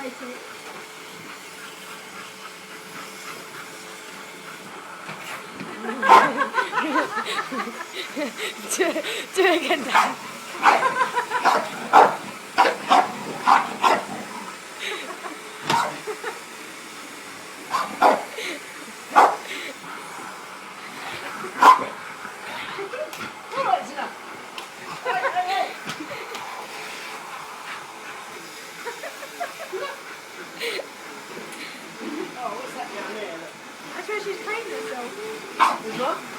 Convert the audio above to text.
like it. Do it again, Dad. Oh, what's that down there? Look. That's where she's playing herself. What?